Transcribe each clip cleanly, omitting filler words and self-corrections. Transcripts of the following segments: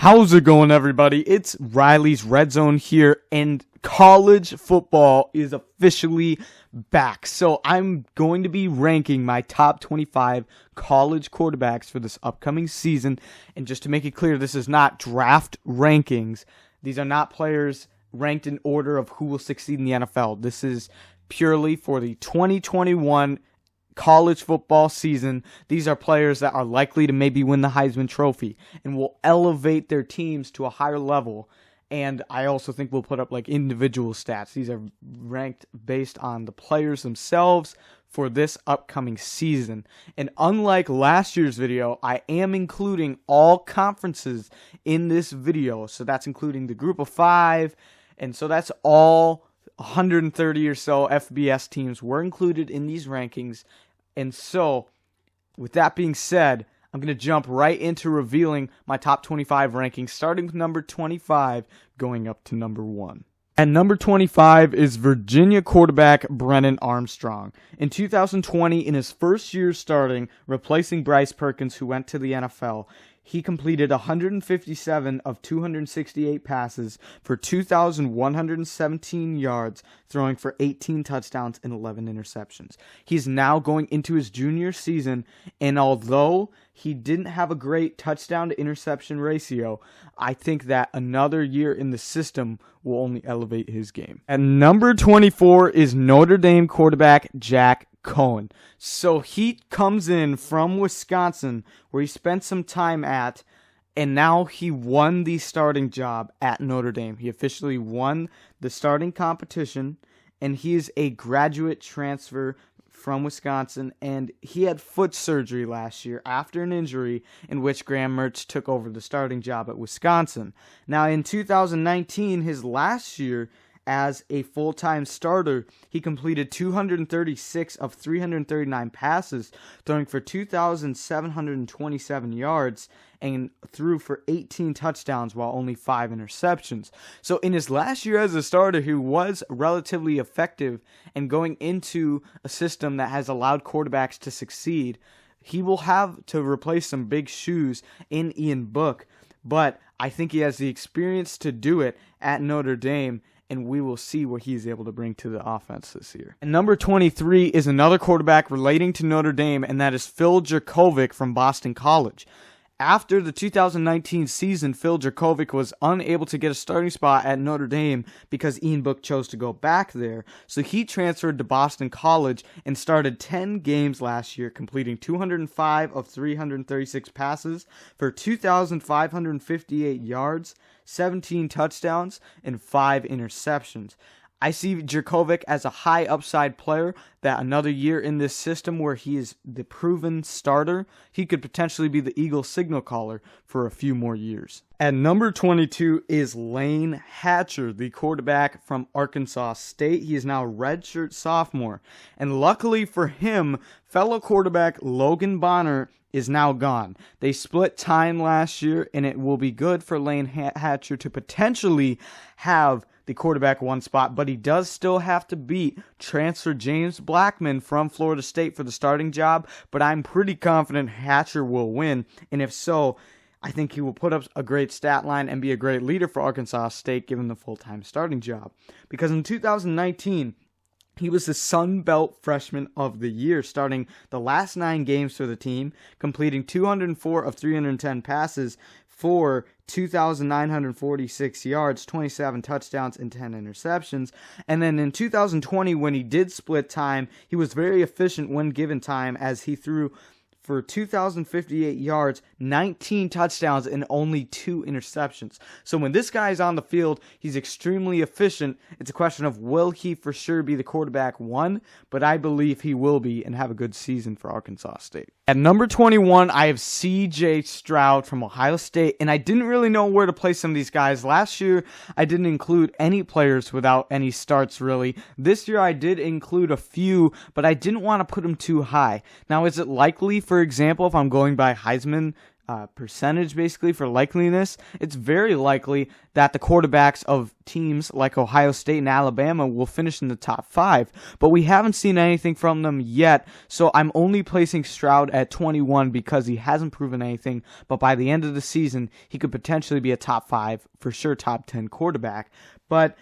How's it going, everybody? It's Riley's Redzone here, and college football is officially back. So I'm going to be ranking my top 25 college quarterbacks for this upcoming season. And just to make it clear, this is not draft rankings. These are not players ranked in order of who will succeed in the NFL. This is purely for the 2021 college football season. These are players that are likely to maybe win the Heisman Trophy and will elevate their teams to a higher level. And I also think we'll put up like individual stats. These are ranked based on the players themselves for this upcoming season. And unlike last year's video, I am including all conferences in this video. So that's including the group of 5. And so that's all 130 or so FBS teams were included in these rankings. And so, with that being said, I'm going to jump right into revealing my top 25 rankings, starting with number 25, going up to number 1. At number 25 is Virginia quarterback Brennan Armstrong. In 2020, in his first year starting, replacing Bryce Perkins, who went to the NFL, he completed 157 of 268 passes for 2,117 yards, throwing for 18 touchdowns and 11 interceptions. He's now going into his junior season, and although he didn't have a great touchdown to interception ratio, I think that another year in the system will only elevate his game. At number 24 is Notre Dame quarterback Jack Coan. So he comes in from Wisconsin, where he spent some time at, and now he won the starting job at Notre Dame. He officially won the starting competition, and he is a graduate transfer from Wisconsin, and he had foot surgery last year after an injury in which Graham Mertz took over the starting job at Wisconsin. Now in 2019, his last year as a full-time starter, he completed 236 of 339 passes, throwing for 2,727 yards and threw for 18 touchdowns while only 5 interceptions. So in his last year as a starter, he was relatively effective, and going into a system that has allowed quarterbacks to succeed, he will have to replace some big shoes in Ian Book, but I think he has the experience to do it at Notre Dame, and we will see what he's able to bring to the offense this year. And number 23 is another quarterback relating to Notre Dame, and that is Phil Jurkovec from Boston College. After the 2019 season, Phil Jurkovec was unable to get a starting spot at Notre Dame because Ian Book chose to go back there. So he transferred to Boston College and started 10 games last year, completing 205 of 336 passes for 2,558 yards, 17 touchdowns, and 5 interceptions. I see Jurkovec as a high upside player that another year in this system where he is the proven starter, he could potentially be the Eagle signal caller for a few more years. At number 22 is Layne Hatcher, the quarterback from Arkansas State. He is now a redshirt sophomore. And luckily for him, fellow quarterback Logan Bonner is now gone. They split time last year, and it will be good for Layne Hatcher to potentially have the quarterback 1 spot, but he does still have to beat transfer James Blackman from Florida State for the starting job, but I'm pretty confident Hatcher will win, and if so, I think he will put up a great stat line and be a great leader for Arkansas State given the full-time starting job. Because in 2019, he was the Sun Belt Freshman of the Year, starting the last 9 games for the team, completing 204 of 310 passes for 2,946 yards, 27 touchdowns, and 10 interceptions. And then in 2020, when he did split time, he was very efficient when given time, as he threw for 2,058 yards, 19 touchdowns, and only 2 interceptions. So when this guy is on the field, he's extremely efficient. It's a question of will he for sure be the quarterback 1, but I believe he will be and have a good season for Arkansas State. At number 21, I have C.J. Stroud from Ohio State, and I didn't really know where to place some of these guys. Last year, I didn't include any players without any starts, really. This year, I did include a few, but I didn't want to put them too high. Now, is it likely, for example, if I'm going by Heisman percentage basically for likeliness, it's very likely that the quarterbacks of teams like Ohio State and Alabama will finish in the top 5, but we haven't seen anything from them yet, so I'm only placing Stroud at 21 because he hasn't proven anything, but by the end of the season, he could potentially be a top 5, for sure top 10 quarterback. But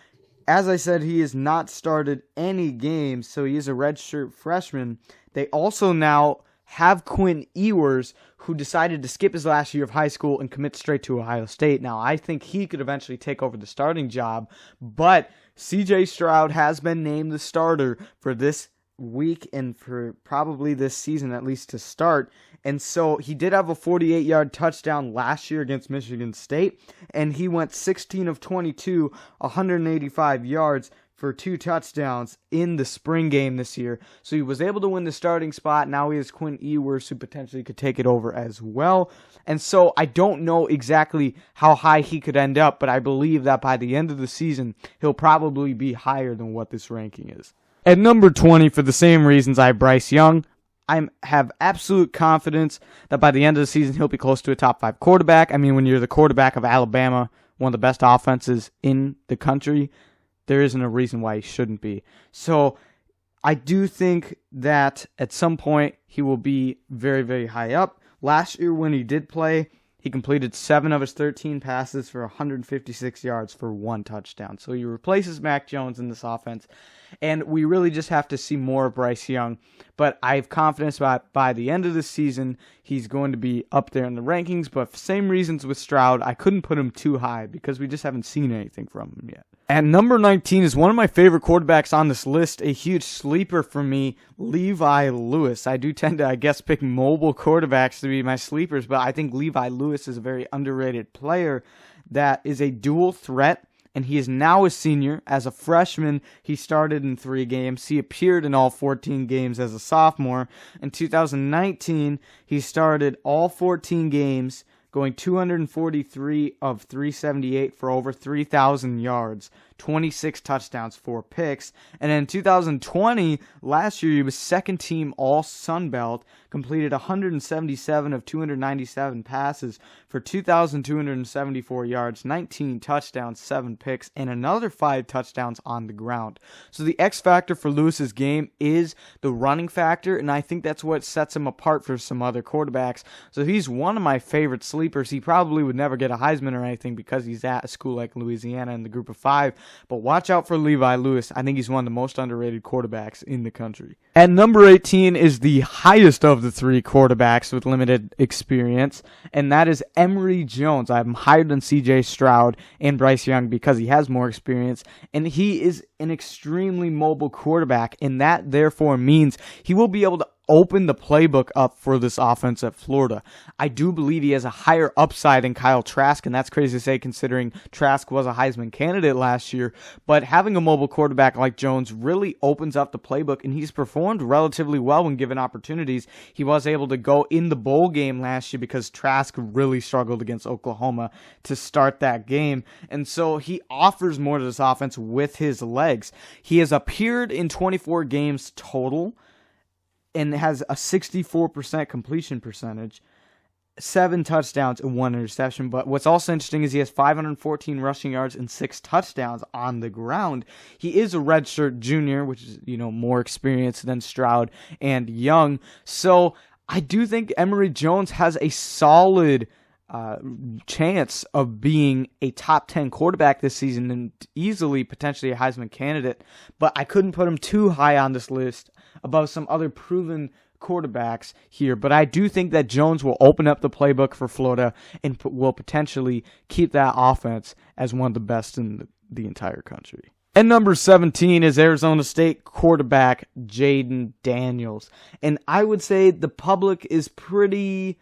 as I said, he has not started any games, so he is a redshirt freshman. They also now have Quinn Ewers, who decided to skip his last year of high school and commit straight to Ohio State. Now, I think he could eventually take over the starting job, but CJ Stroud has been named the starter for this week and for probably this season, at least to start. And so he did have a 48-yard touchdown last year against Michigan State, and he went 16 of 22, 185 yards for 2 touchdowns in the spring game this year. So he was able to win the starting spot. Now he has Quinn Ewers, who potentially could take it over as well. And so I don't know exactly how high he could end up, but I believe that by the end of the season, he'll probably be higher than what this ranking is. At number 20, for the same reasons, I have Bryce Young. I have absolute confidence that by the end of the season, he'll be close to a top 5 quarterback. I mean, when you're the quarterback of Alabama, one of the best offenses in the country, there isn't a reason why he shouldn't be. So I do think that at some point he will be very, very high up. Last year when he did play, he completed 7 of his 13 passes for 156 yards for 1 touchdown. So he replaces Mac Jones in this offense. And we really just have to see more of Bryce Young. But I have confidence by the end of the season, he's going to be up there in the rankings. But for same reasons with Stroud, I couldn't put him too high because we just haven't seen anything from him yet. At number 19 is one of my favorite quarterbacks on this list, a huge sleeper for me, Levi Lewis. I do tend to, pick mobile quarterbacks to be my sleepers, but I think Levi Lewis is a very underrated player that is a dual threat. And he is now a senior. As a freshman, he started in 3 games. He appeared in all 14 games as a sophomore. In 2019, he started all 14 games, going 243 of 378 for over 3,000 yards, 26 touchdowns, 4 picks. And in 2020, last year, he was second team all Sun Belt, completed 177 of 297 passes for 2,274 yards, 19 touchdowns, 7 picks, and another 5 touchdowns on the ground. So the X factor for Lewis's game is the running factor, and I think that's what sets him apart from some other quarterbacks. So he's one of my favorite sleepers. He probably would never get a Heisman or anything because he's at a school like Louisiana in the group of 5, but watch out for Levi Lewis. I think he's one of the most underrated quarterbacks in the country. At number 18 is the highest of the 3 quarterbacks with limited experience, and that is Emory Jones. I have him higher than CJ Stroud and Bryce Young because he has more experience, and he is an extremely mobile quarterback, and that therefore means he will be able to open the playbook up for this offense at Florida. I do believe he has a higher upside than Kyle Trask, and that's crazy to say considering Trask was a Heisman candidate last year, but having a mobile quarterback like Jones really opens up the playbook, and he's performed relatively well when given opportunities. He was able to go in the bowl game last year because Trask really struggled against Oklahoma to start that game, and so he offers more to this offense with his legs. He has appeared in 24 games total, and has a 64% completion percentage, 7 touchdowns and 1 interception. But what's also interesting is he has 514 rushing yards and 6 touchdowns on the ground. He is a redshirt junior, which is, more experienced than Stroud and Young. So I do think Emory Jones has a solid chance of being a top 10 quarterback this season and easily potentially a Heisman candidate. But I couldn't put him too high on this list above some other proven quarterbacks here. But I do think that Jones will open up the playbook for Florida and will potentially keep that offense as one of the best in the entire country. And number 17 is Arizona State quarterback Jayden Daniels. And I would say the public is pretty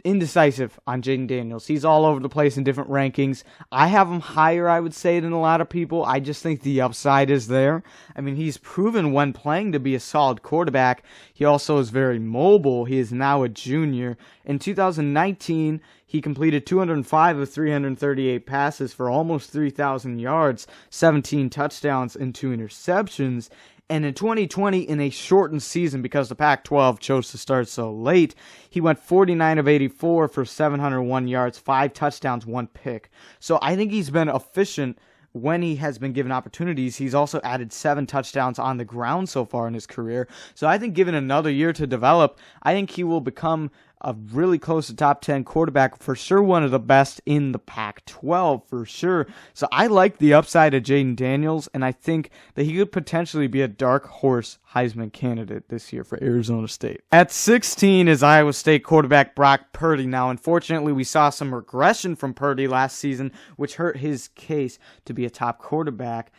indecisive on Jayden Daniels. He's all over the place in different rankings. I have him higher, I would say, than a lot of people. I just think the upside is there. I mean, he's proven when playing to be a solid quarterback. He also is very mobile. He is now a junior. In 2019, he completed 205 of 338 passes for almost 3,000 yards, 17 touchdowns, and 2 interceptions. And in 2020, in a shortened season because the Pac-12 chose to start so late, he went 49 of 84 for 701 yards, 5 touchdowns, 1 pick. So I think he's been efficient when he has been given opportunities. He's also added 7 touchdowns on the ground so far in his career. So I think given another year to develop, I think he will become a really close to top 10 quarterback, for sure one of the best in the Pac-12, for sure. So I like the upside of Jayden Daniels, and I think that he could potentially be a dark horse Heisman candidate this year for Arizona State. At 16 is Iowa State quarterback Brock Purdy. Now, unfortunately, we saw some regression from Purdy last season, which hurt his case to be a top quarterback,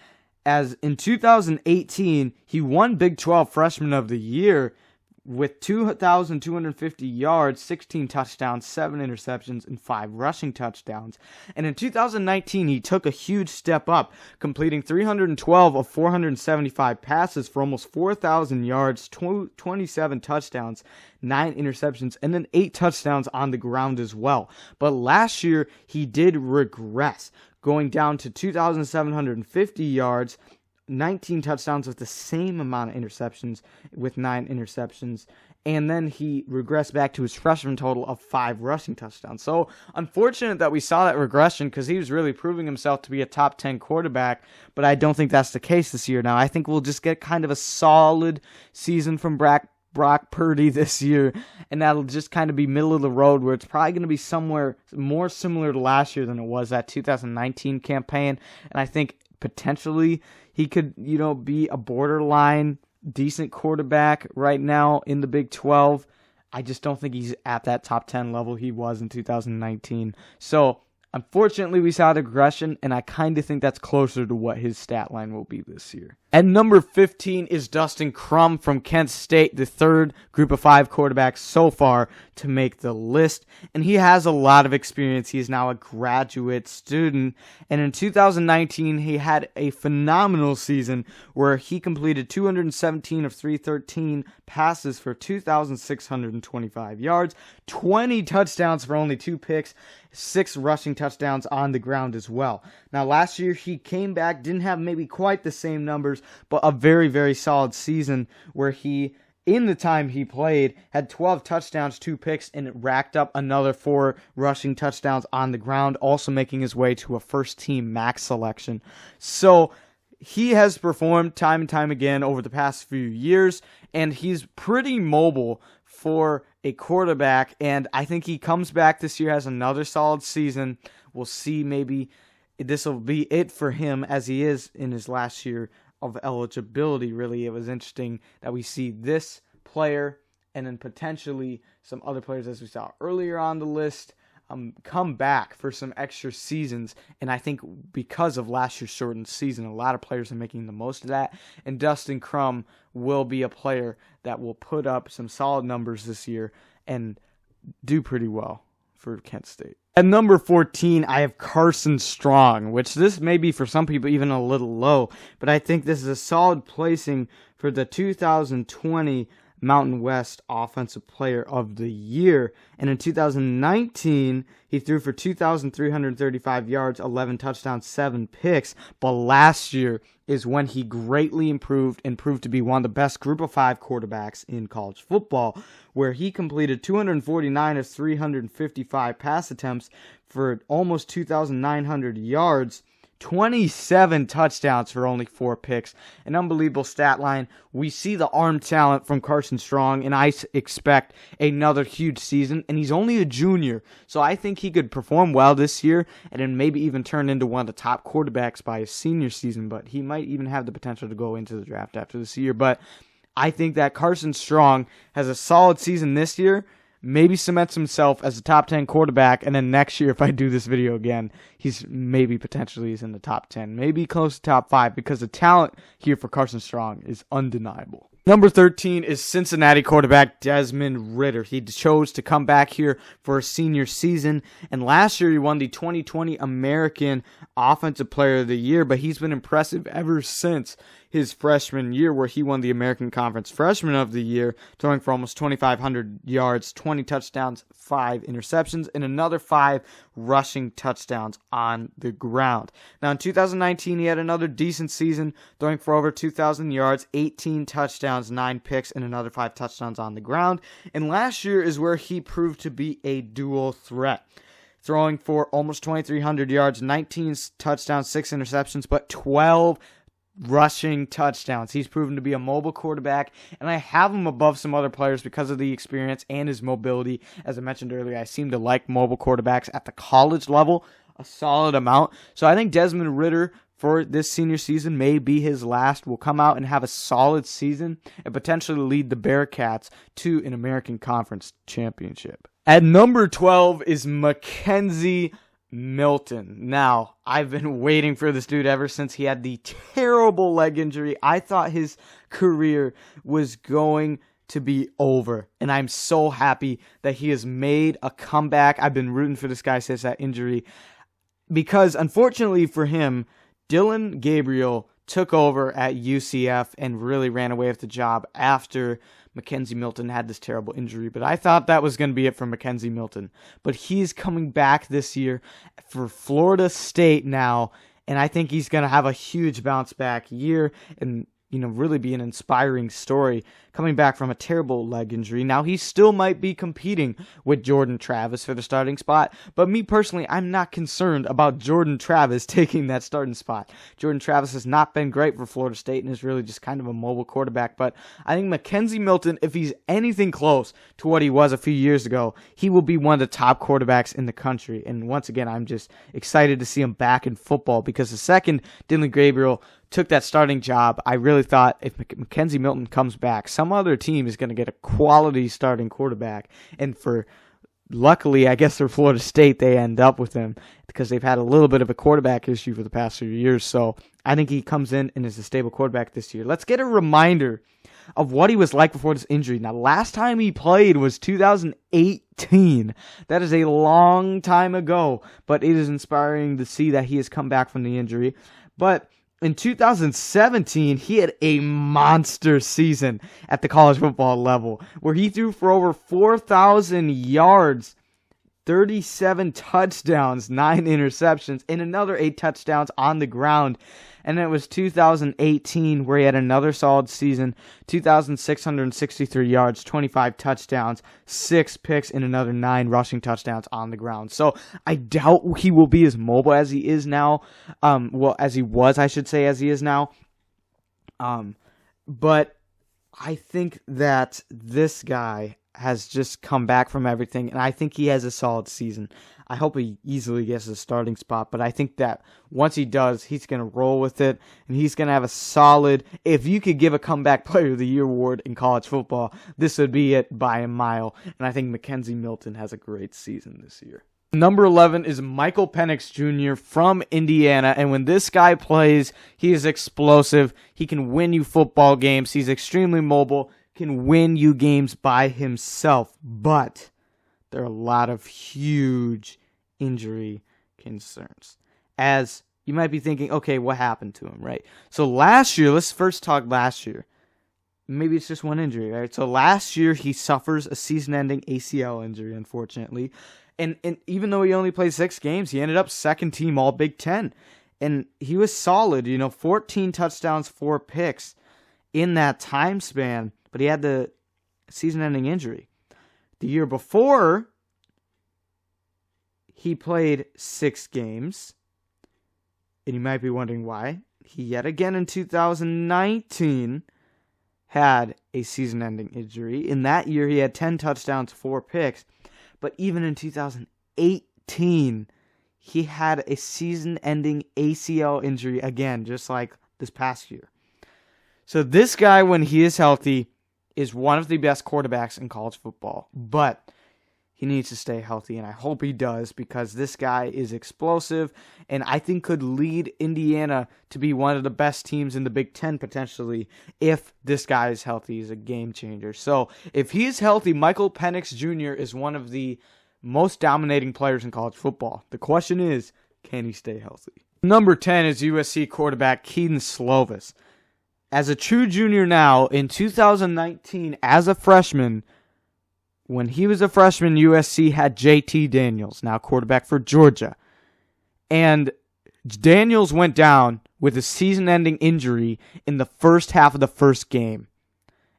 as in 2018, he won Big 12 Freshman of the Year with 2,250 yards, 16 touchdowns, 7 interceptions, and 5 rushing touchdowns. And in 2019, he took a huge step up, completing 312 of 475 passes for almost 4,000 yards, 27 touchdowns, 9 interceptions, and then 8 touchdowns on the ground as well. But last year, he did regress, going down to 2,750 yards, 19 touchdowns with the same amount of interceptions, with 9 interceptions, and then he regressed back to his freshman total of 5 rushing touchdowns. So unfortunate that we saw that regression, because he was really proving himself to be a top 10 quarterback, but I don't think that's the case this year. Now I think we'll just get kind of a solid season from Brock Purdy this year, and that'll just kind of be middle of the road, where it's probably going to be somewhere more similar to last year than it was that 2019 campaign. And I think potentially he could, be a borderline decent quarterback right now in the Big 12. I just don't think he's at that top 10 level he was in 2019. So unfortunately, we saw the regression, and I kind of think that's closer to what his stat line will be this year. At number 15 is Dustin Crum from Kent State, the third Group of 5 quarterback so far to make the list. And he has a lot of experience. He is now a graduate student. And in 2019, he had a phenomenal season where he completed 217 of 313 passes for 2,625 yards, 20 touchdowns for only 2 picks, 6 rushing touchdowns on the ground as well. Now, last year he came back, didn't have maybe quite the same numbers, but a very, very solid season where he, in the time he played, had 12 touchdowns, 2 picks, and it racked up another 4 rushing touchdowns on the ground, also making his way to a first-team max selection. So he has performed time and time again over the past few years, and he's pretty mobile for a quarterback, and I think he comes back this year, has another solid season. We'll see, maybe this will be it for him, as he is in his last year of eligibility. Really, it was interesting that we see this player and then potentially some other players, as we saw earlier on the list, come back for some extra seasons. And I think because of last year's shortened season, a lot of players are making the most of that. And Dustin Crum will be a player that will put up some solid numbers this year and do pretty well for Kent State. At number 14, I have Carson Strong, which this may be for some people even a little low, but I think this is a solid placing for the 2020 Mountain West Offensive Player of the Year. And in 2019, he threw for 2,335 yards, 11 touchdowns, 7 picks. But last year is when he greatly improved and proved to be one of the best Group of 5 quarterbacks in college football, where he completed 249 of 355 pass attempts for almost 2,900 yards, 27 touchdowns for only 4 picks. An unbelievable stat line. We see the arm talent from Carson Strong, and I expect another huge season. And he's only a junior, so I think he could perform well this year and then maybe even turn into one of the top quarterbacks by his senior season. But he might even have the potential to go into the draft after this year. But I think that Carson Strong has a solid season this year, maybe cements himself as a top 10 quarterback, and then next year, if I do this video again, he's maybe potentially is in the top 10, maybe close to top 5, because the talent here for Carson Strong is undeniable. Number 13 is Cincinnati quarterback Desmond Ridder. He chose to come back here for a senior season, and last year he won the 2020 American Offensive Player of the Year, but he's been impressive ever since. his freshman year where he won the American Conference Freshman of the Year, throwing for almost 2,500 yards, 20 touchdowns, 5 interceptions, and another 5 rushing touchdowns on the ground. Now in 2019, he had another decent season, throwing for over 2,000 yards, 18 touchdowns, 9 picks, and another 5 touchdowns on the ground. And last year is where he proved to be a dual threat, throwing for almost 2,300 yards, 19 touchdowns, 6 interceptions, but 12 rushing touchdowns. He's proven to be a mobile quarterback, and I have him above some other players because of the experience and his mobility. As I mentioned earlier, I seem to like mobile quarterbacks at the college level a solid amount. So I think Desmond Ridder for this senior season may be his last, will come out and have a solid season and potentially lead the Bearcats to an American Conference championship. At number 12 is McKenzie Milton. Now, I've been waiting for this dude ever since he had the terrible leg injury. I thought his career was going to be over, and I'm so happy that he has made a comeback. I've been rooting for this guy since that injury because, unfortunately for him, Dillon Gabriel took over at UCF and really ran away with the job after McKenzie Milton had this terrible injury. But I thought that was going to be it for McKenzie Milton. But he's coming back this year for Florida State now, and I think he's going to have a huge bounce back year and really be an inspiring story coming back from a terrible leg injury. Now, he still might be competing with Jordan Travis for the starting spot, but me personally, I'm not concerned about Jordan Travis taking that starting spot. Jordan Travis has not been great for Florida State and is really just kind of a mobile quarterback, but I think McKenzie Milton, if he's anything close to what he was a few years ago, he will be one of the top quarterbacks in the country. And once again, I'm just excited to see him back in football because the second Dillon Gabriel took that starting job, I really thought if McKenzie Milton comes back, some other team is going to get a quality starting quarterback. And luckily, I guess for Florida State, they end up with him because they've had a little bit of a quarterback issue for the past few years. So I think he comes in and is a stable quarterback this year. Let's get a reminder of what he was like before this injury. Now, last time he played was 2018. That is a long time ago, but it is inspiring to see that he has come back from the injury. But in 2017, he had a monster season at the college football level where he threw for over 4,000 yards, 37 touchdowns, 9 interceptions, and another 8 touchdowns on the ground. And it was 2018 where he had another solid season, 2,663 yards, 25 touchdowns, 6 picks, and another 9 rushing touchdowns on the ground. So I doubt he will be as mobile as he is now. As he was, I should say, as he is now. But I think that this guy has just come back from everything, and I think he has a solid season. I hope he easily gets a starting spot, but I think that once he does, he's going to roll with it, and he's going to have a solid, if you could give a comeback player of the year award in college football, this would be it by a mile, and I think McKenzie Milton has a great season this year. Number 11 is Michael Penix Jr. from Indiana, and when this guy plays, he is explosive. He can win you football games. He's extremely mobile, can win you games by himself, but there are a lot of huge injury concerns. As you might be thinking, okay, what happened to him, right? So last year, let's first talk last year. Maybe it's just one injury, right? So last year, he suffers a season-ending ACL injury, unfortunately. And even though he only played 6 games, he ended up second team All Big Ten. And he was solid, 14 touchdowns, 4 picks in that time span. But he had the season-ending injury. The year before, he played 6 games. And you might be wondering why. He yet again in 2019 had a season-ending injury. In that year, he had 10 touchdowns, 4 picks. But even in 2018, he had a season-ending ACL injury again, just like this past year. So this guy, when he is healthy, is one of the best quarterbacks in college football. But he needs to stay healthy, and I hope he does because this guy is explosive and I think could lead Indiana to be one of the best teams in the Big Ten potentially if this guy is healthy. He's a game changer. So if he's healthy, Michael Penix Jr. is one of the most dominating players in college football. The question is, can he stay healthy? Number 10 is USC quarterback Kedon Slovis. as a true junior now, in 2019, as a freshman, when he was a freshman, USC had JT Daniels, now quarterback for Georgia. And Daniels went down with a season-ending injury in the first half of the first game.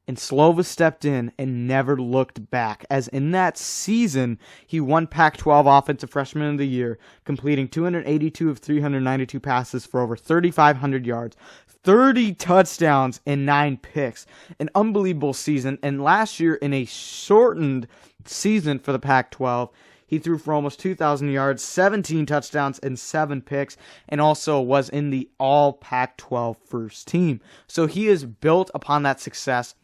And Slovis stepped in and never looked back, as in that season, he won Pac-12 Offensive Freshman of the Year, completing 282 of 392 passes for over 3,500 yards, 30 touchdowns, and 9 picks. An unbelievable season. And last year, in a shortened season for the Pac-12, he threw for almost 2,000 yards, 17 touchdowns, and 7 picks, and also was in the all Pac-12 first team. So he is built upon that success.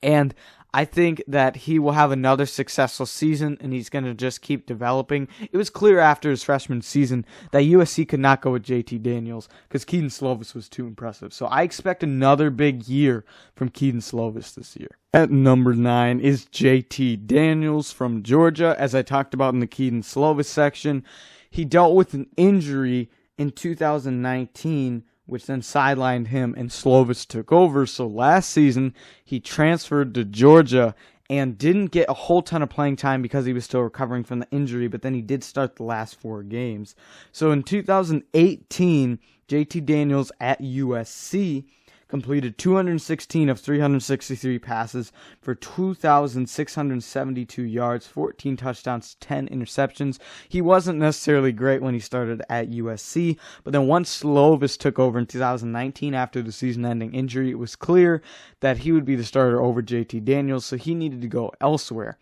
And I think that he will have another successful season, and he's going to just keep developing. It was clear after his freshman season that USC could not go with JT Daniels because Kedon Slovis was too impressive. So I expect another big year from Kedon Slovis this year. At number 9 is JT Daniels from Georgia. As I talked about in the Kedon Slovis section, he dealt with an injury in 2019, which then sidelined him and Slovis took over. So last season, he transferred to Georgia and didn't get a whole ton of playing time because he was still recovering from the injury, but then he did start the last 4 games. So in 2018, JT Daniels at USC completed 216 of 363 passes for 2,672 yards, 14 touchdowns, 10 interceptions. He wasn't necessarily great when he started at USC, but then once Slovis took over in 2019 after the season-ending injury, it was clear that he would be the starter over JT Daniels, so he needed to go elsewhere.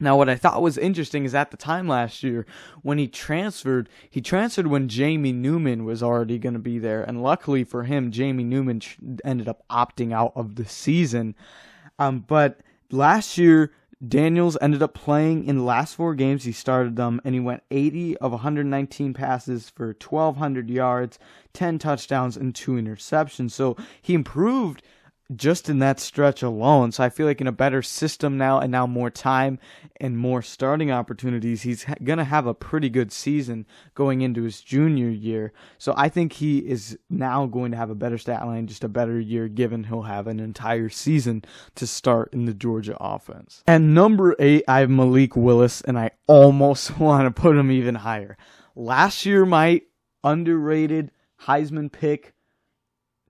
Now, what I thought was interesting is at the time last year, when he transferred when Jamie Newman was already going to be there. And luckily for him, Jamie Newman ended up opting out of the season. But last year, Daniels ended up playing in the last 4 games. He started them, and he went 80 of 119 passes for 1,200 yards, 10 touchdowns, and 2 interceptions. So he improved just in that stretch alone. So I feel like in a better system now and now more time and more starting opportunities, he's going to have a pretty good season going into his junior year. So I think he is now going to have a better stat line, just a better year, given he'll have an entire season to start in the Georgia offense. At number 8, I have Malik Willis, and I almost want to put him even higher. Last year, my underrated Heisman pick,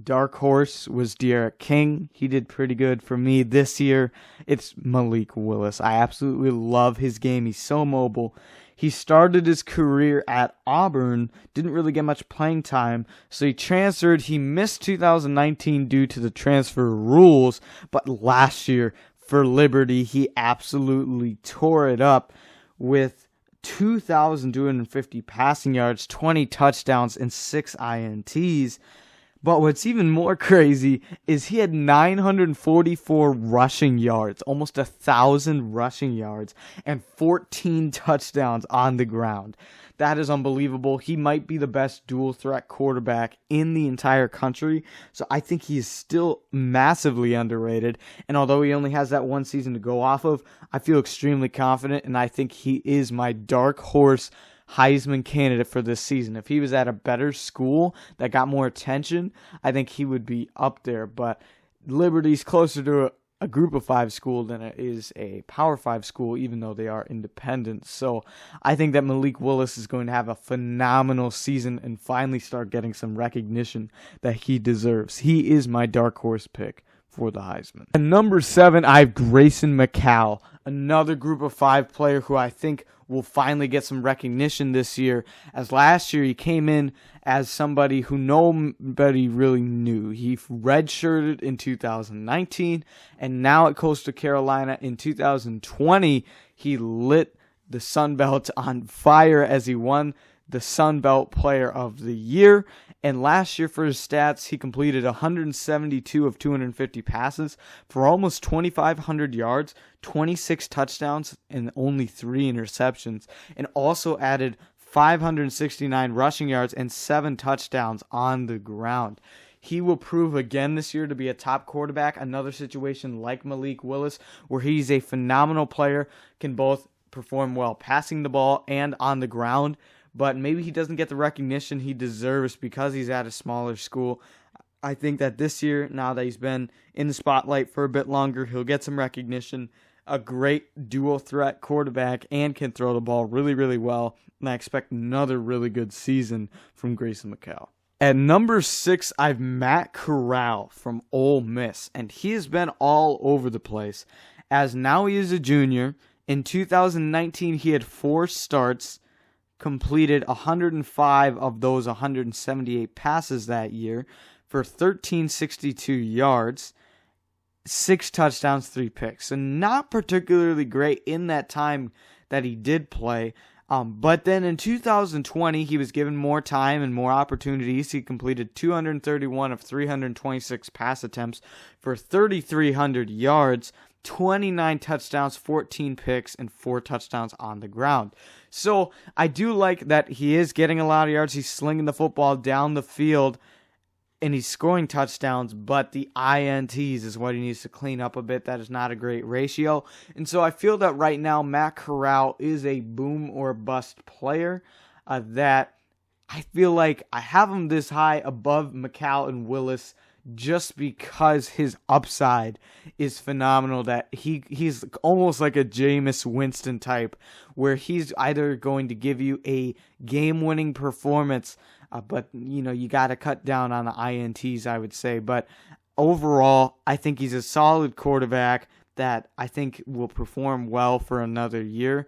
dark horse, was D'Eriq King. He did pretty good for me. This year, it's Malik Willis. I absolutely love his game. He's so mobile. He started his career at Auburn, didn't really get much playing time, so he transferred. He missed 2019 due to the transfer rules, but last year for Liberty, he absolutely tore it up with 2,250 passing yards, 20 touchdowns, and 6 INTs. But what's even more crazy is he had 944 rushing yards, almost 1,000 rushing yards, and 14 touchdowns on the ground. That is unbelievable. He might be the best dual threat quarterback in the entire country. So I think he is still massively underrated. And although he only has that 1 season to go off of, I feel extremely confident, and I think he is my dark horse Heisman candidate for this season. If he was at a better school that got more attention, I think he would be up there. But Liberty's closer to a group of 5 school than it is a Power 5 school, even though they are independent. So I think that Malik Willis is going to have a phenomenal season and finally start getting some recognition that he deserves. He is my dark horse pick for the Heisman. At number 7, I have Grayson McCall, another group of 5 player who I think will finally get some recognition this year, as last year he came in as somebody who nobody really knew. He redshirted in 2019, and now at Coastal Carolina in 2020, he lit the Sun Belt on fire as he won the Sun Belt Player of the Year. And last year for his stats, he completed 172 of 250 passes for almost 2,500 yards, 26 touchdowns, and only 3 interceptions, and also added 569 rushing yards and 7 touchdowns on the ground. He will prove again this year to be a top quarterback, another situation like Malik Willis, where he's a phenomenal player, can both perform well passing the ball and on the ground, but maybe he doesn't get the recognition he deserves because he's at a smaller school. I think that this year, now that he's been in the spotlight for a bit longer, he'll get some recognition. A great dual threat quarterback and can throw the ball really, really well. And I expect another really good season from Grayson McCall. At number 6, I have Matt Corral from Ole Miss. And he has been all over the place. As now he is a junior. In 2019, he had 4 starts, completed 105 of those 178 passes that year for 1,362 yards, 6 touchdowns, 3 picks. So not particularly great in that time that he did play. But then in 2020, he was given more time and more opportunities. He completed 231 of 326 pass attempts for 3,300 yards, 29 touchdowns, 14 picks, and 4 touchdowns on the ground. So I do like that he is getting a lot of yards. He's slinging the football down the field, and he's scoring touchdowns, but the INTs is what he needs to clean up a bit. That is not a great ratio. And so I feel that right now Matt Corral is a boom or bust player that I feel like I have him this high above McCall and Willis just because his upside is phenomenal, that he's almost like a Jameis Winston type, where he's either going to give you a game-winning performance, but you got to cut down on the INTs, I would say. But overall, I think he's a solid quarterback that I think will perform well for another year.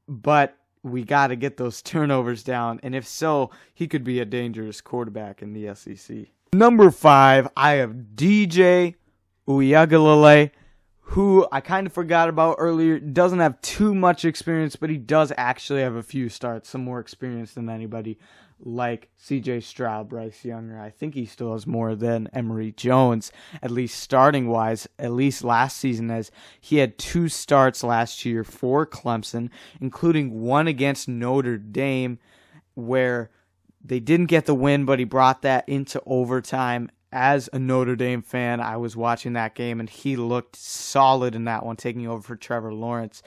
But we got to get those turnovers down, and if so, he could be a dangerous quarterback in the SEC. Number 5, I have DJ Uiagalelei, who I kind of forgot about earlier. Doesn't have too much experience, but he does actually have a few starts, some more experience than anybody like CJ Stroud, Bryce Young. I think he still has more than Emory Jones, at least starting-wise, at least last season, as he had 2 starts last year for Clemson, including one against Notre Dame, where they didn't get the win, but he brought that into overtime. As a Notre Dame fan, I was watching that game, and he looked solid in that one, taking over for Trevor Lawrence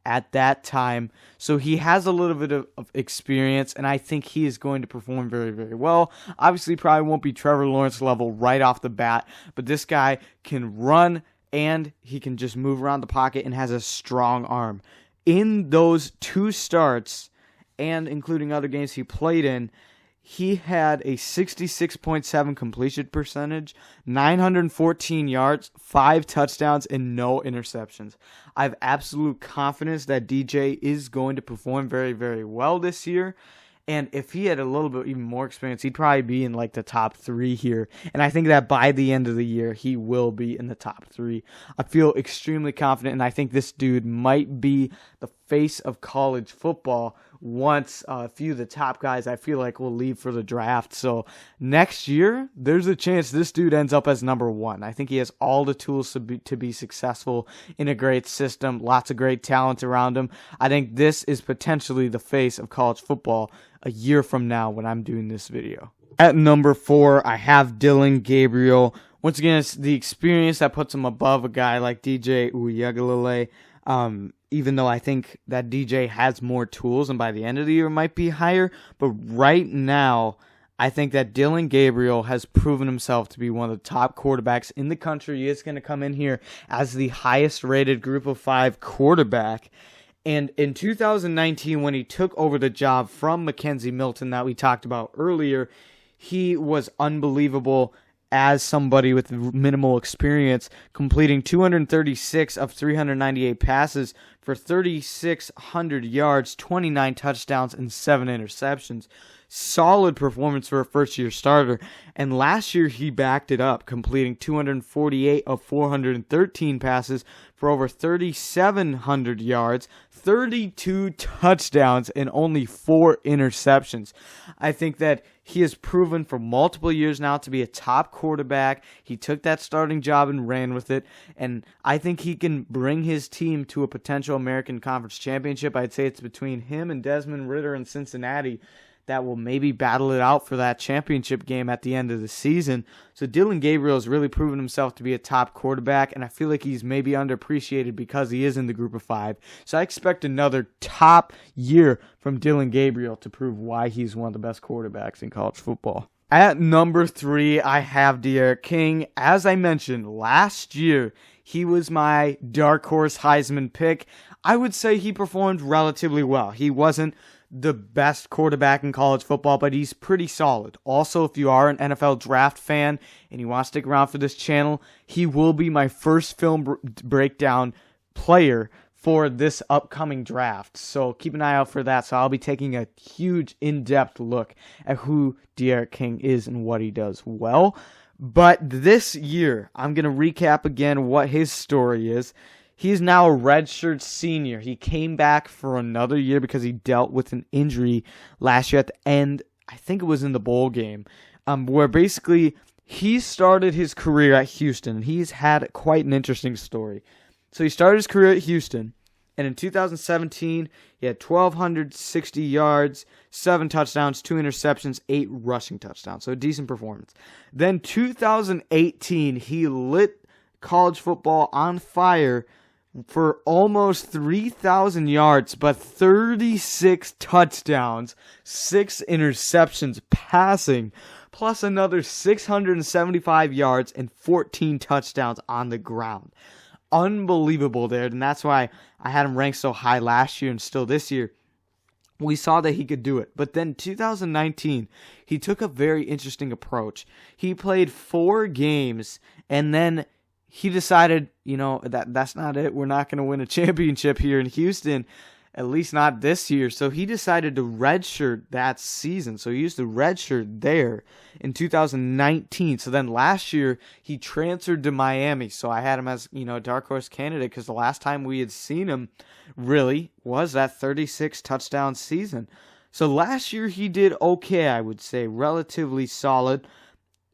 at that time. So he has a little bit of experience, and I think he is going to perform very, very well. Obviously, probably won't be Trevor Lawrence level right off the bat, but this guy can run, and he can just move around the pocket and has a strong arm. In those 2 starts, and including other games he played in, he had a 66.7 completion percentage, 914 yards, 5 touchdowns, and no interceptions. I have absolute confidence that DJ is going to perform very, very well this year. And if he had a little bit even more experience, he'd probably be in like the top 3 here. And I think that by the end of the year, he will be in the top 3. I feel extremely confident, and I think this dude might be the face of college football once a few of the top guys I feel like will leave for the draft. So next year, there's a chance this dude ends up as number 1. I think he has all the tools to be successful in a great system, lots of great talent around him. I think this is potentially the face of college football a year from now when I'm doing this video. At number 4, I have Dillon Gabriel. Once again, it's the experience that puts him above a guy like DJ Uiagalelei. Even though I think that DJ has more tools and by the end of the year might be higher. But right now, I think that Dillon Gabriel has proven himself to be one of the top quarterbacks in the country. He is going to come in here as the highest rated Group of 5 quarterback. And in 2019, when he took over the job from McKenzie Milton that we talked about earlier, he was unbelievable as somebody with minimal experience, completing 236 of 398 passes for 3,600 yards, 29 touchdowns, and 7 interceptions. Solid performance for a first-year starter. And last year, he backed it up, completing 248 of 413 passes for over 3,700 yards, 32 touchdowns, and only 4 interceptions. I think that he has proven for multiple years now to be a top quarterback. He took that starting job and ran with it, and I think he can bring his team to a potential American Conference championship. I'd say it's between him and Desmond Ridder in Cincinnati that will maybe battle it out for that championship game at the end of the season. So Dillon Gabriel has really proven himself to be a top quarterback, and I feel like he's maybe underappreciated because he is in the Group of 5. So I expect another top year from Dillon Gabriel to prove why he's one of the best quarterbacks in college football. At number 3, I have D'Eriq King. As I mentioned, last year, he was my dark horse Heisman pick. I would say he performed relatively well. He wasn't the best quarterback in college football, but he's pretty solid. Also, if you are an NFL draft fan and you want to stick around for this channel, he will be my first film breakdown player for this upcoming draft. So keep an eye out for that. So I'll be taking a huge in-depth look at who D'Eriq King is and what he does well. But this year, I'm going to recap again what his story is. He's now a redshirt senior. He came back for another year because he dealt with an injury last year at the end. I think it was in the bowl game, where basically he started his career at Houston. He's had quite an interesting story. So he started his career at Houston, and in 2017, he had 1,260 yards, 7 touchdowns, 2 interceptions, 8 rushing touchdowns. So a decent performance. Then 2018, he lit college football on fire for almost 3,000 yards, but 36 touchdowns, 6 interceptions passing, plus another 675 yards and 14 touchdowns on the ground. Unbelievable there, and that's why I had him ranked so high last year and still this year. We saw that he could do it. But then 2019, he took a very interesting approach. He played 4 games, and then he decided, that's not it. We're not going to win a championship here in Houston, at least not this year. So he decided to redshirt that season. So he used the redshirt there in 2019. So then last year, he transferred to Miami. So I had him as, a dark horse candidate because the last time we had seen him really was that 36 touchdown season. So last year he did okay, I would say, relatively solid.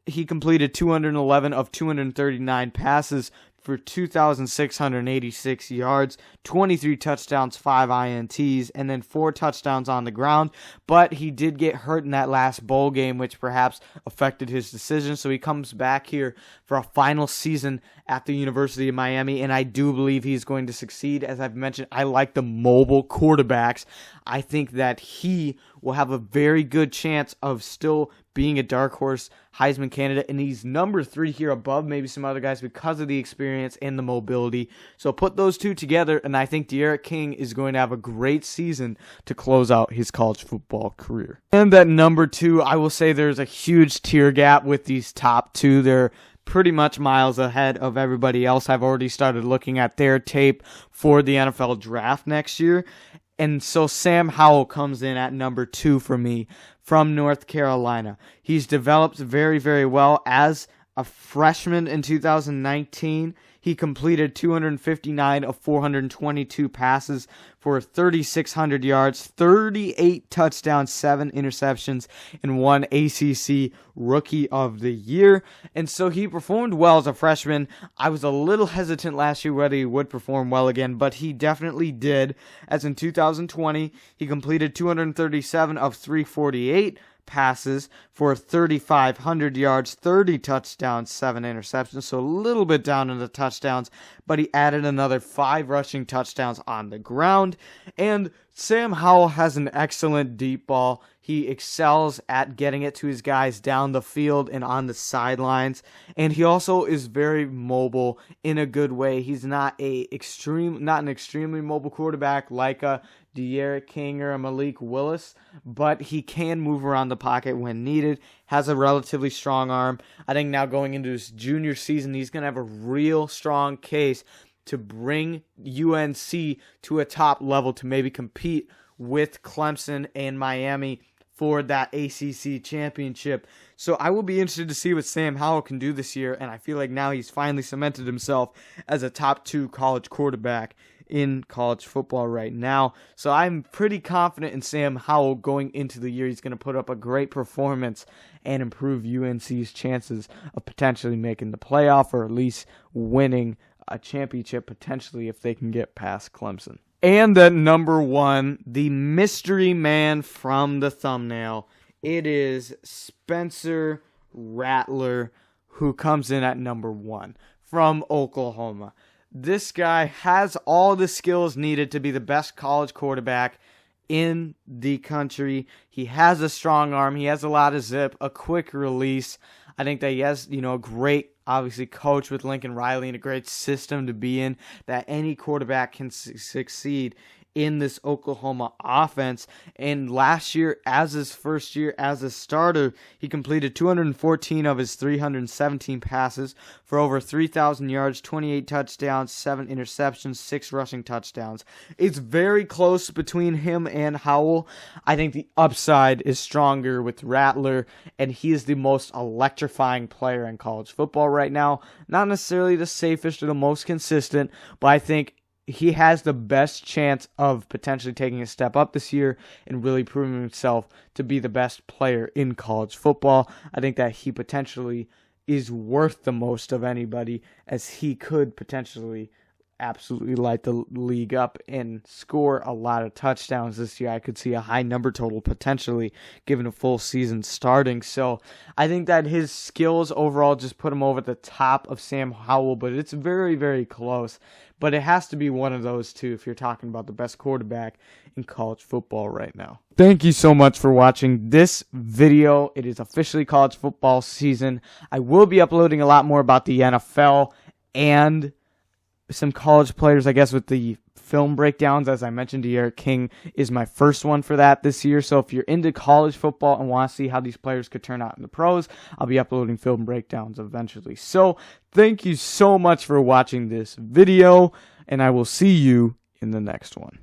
He completed 211 of 239 passes for 2,686 yards, 23 touchdowns, 5 INTs, and then 4 touchdowns on the ground. But he did get hurt in that last bowl game, which perhaps affected his decision. So he comes back here for a final season at the University of Miami, and I do believe he's going to succeed. As I've mentioned, I like the mobile quarterbacks. I think that he will have a very good chance of still being a dark horse Heisman candidate, and he's number 3 here above maybe some other guys because of the experience and the mobility. So put those two together, and I think D'Eriq King is going to have a great season to close out his college football career. And at number 2, I will say there's a huge tier gap with these top 2. They're pretty much miles ahead of everybody else. I've already started looking at their tape for the NFL draft next year. And so Sam Howell comes in at number 2 for me from North Carolina. He's developed very, very well as a freshman in 2019. He completed 259 of 422 passes for 3,600 yards, 38 touchdowns, 7 interceptions, and 1 ACC Rookie of the Year. And so he performed well as a freshman. I was a little hesitant last year whether he would perform well again, but he definitely did. As in 2020, he completed 237 of 348 passes for 3,500 yards, 30 touchdowns, 7 interceptions, so a little bit down in the touchdowns, but he added another 5 rushing touchdowns on the ground. And Sam Howell has an excellent deep ball. He excels at getting it to his guys down the field and on the sidelines, and he also is very mobile in a good way. He's not an extremely mobile quarterback like a D'Eriq King or a Malik Willis, but he can move around the pocket when needed, has a relatively strong arm. I think now going into his junior season, he's going to have a real strong case to bring UNC to a top level to maybe compete with Clemson and Miami for that ACC championship. So I will be interested to see what Sam Howell can do this year, and I feel like now he's finally cemented himself as a top 2 college quarterback in college football right now. So I'm pretty confident in Sam Howell going into the year. He's going to put up a great performance and improve UNC's chances of potentially making the playoff or at least winning a championship potentially if they can get past Clemson. And at number 1, the mystery man from the thumbnail. It is Spencer Rattler, who comes in at number 1 from Oklahoma. This guy has all the skills needed to be the best college quarterback in the country. He has a strong arm. He has a lot of zip, a quick release. I think that he has, a great, obviously, coach with Lincoln Riley and a great system to be in, that any quarterback can succeed in this Oklahoma offense. And last year, as his first year as a starter, he completed 214 of his 317 passes for over 3,000 yards, 28 touchdowns, 7 interceptions, 6 rushing touchdowns. It's very close between him and Howell. I think the upside is stronger with Rattler, and he is the most electrifying player in college football right now. Not necessarily the safest or the most consistent, but I think he has the best chance of potentially taking a step up this year and really proving himself to be the best player in college football. I think that he potentially is worth the most of anybody, as he could potentially absolutely light the league up and score a lot of touchdowns this year. I could see a high number total potentially given a full season starting. So I think that his skills overall just put him over the top of Sam Howell, but it's very, very close. But it has to be one of those two if you're talking about the best quarterback in college football right now. Thank you so much for watching this video. It is officially college football season. I will be uploading a lot more about the NFL and some college players, I guess, with the film breakdowns. As I mentioned, D'Eriq King is my first one for that this year. So if you're into college football and want to see how these players could turn out in the pros, I'll be uploading film breakdowns eventually. So thank you so much for watching this video, and I will see you in the next one.